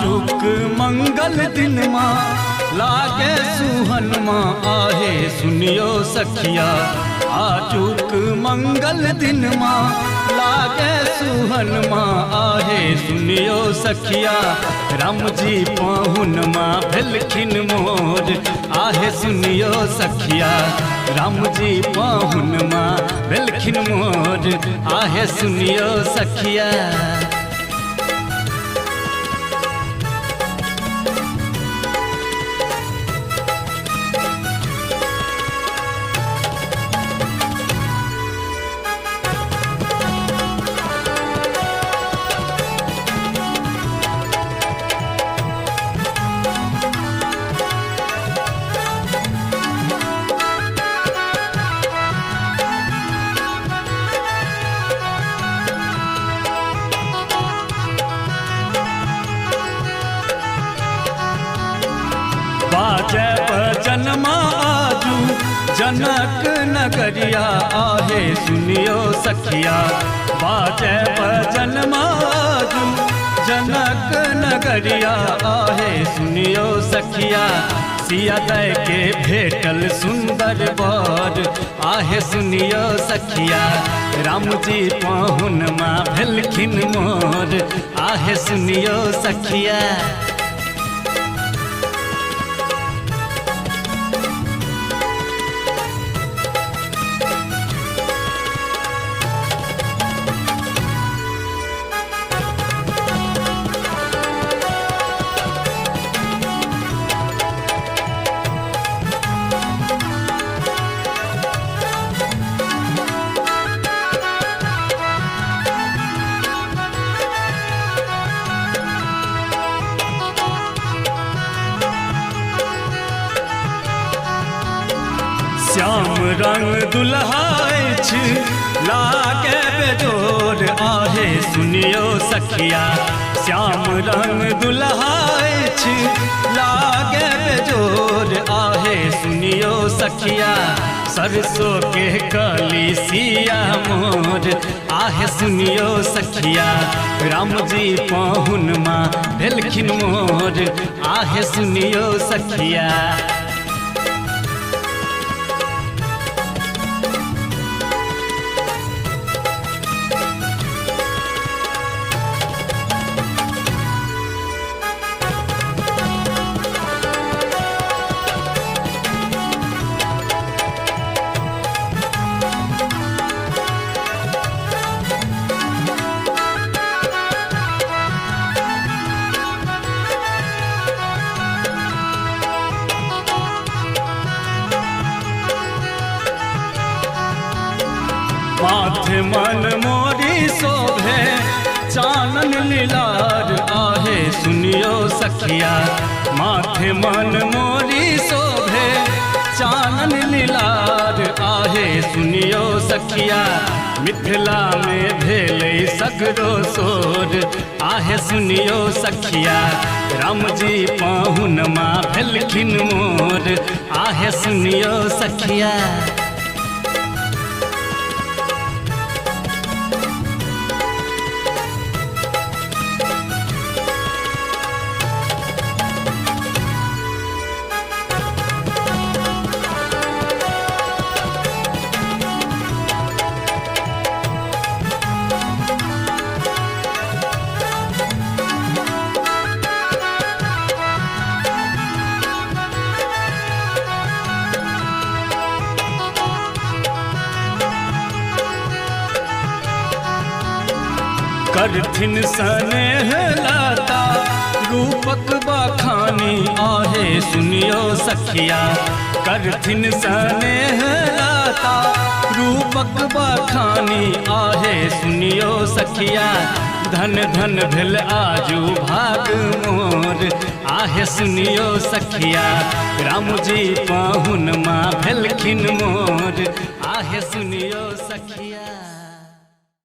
आजुक मंगल दिन माँ लागे सुहन माँ आहे सुनियो सखिया। आजुक मंगल दिन माँ लागे सुहन माँ आहे सुनियो सखिया। राम जी पाहुन माँ भेलखिन मोर आहे सुनियो सखिया। राम जी पाहुन माँ भेलखिन मोर आहे सुनियो सखिया। बाजे भजन माँ आजू जनक नगरिया आहे सुनियो सखिया। बाजे भजन माँ आजू जनक नगरिया आहे सुनियो सखिया। सिया दय के भेटल सुंदर बर आहे सुनियो सखिया। राम जी पाहुन माँ भेलखिन मोर आहे सुनियो सखिया। श्याम रंग दुल्हाय छ लागे बेजोर आहे सुनियो सखिया। श्याम रंग दुल्हाय छ लागे बेजोर आहे सुनियो सखिया। सरसों के कली सिया मोर आहे सुनियो सखिया। राम जी पाहुन माँ भेलखिन मोर आहे सुनियो सखिया। माथे मन मोरी शोभे चानन लीलार आहे सुनियो सखिया। माथे मन मोरी शोभे चानन लीलार आहे सुनियो सखिया। मिथिला में भेले सगरो सोर आहे सुनियो सखिया। राम जी पाहुन माँ भेलखिन मोर आहे सुनियो सखिया। करथिन स्नेह लाता रूपक बखानी आहे सुनियो सखिया। करथिन स्नेह लाता रूपक बखानी आहे सुनियो सखिया। धन धन भेल आजू भाग मोर आहे सुनियो सखिया। राम जी पाहुन माँ भेलखिन मोर आहे सुनियो सखिया।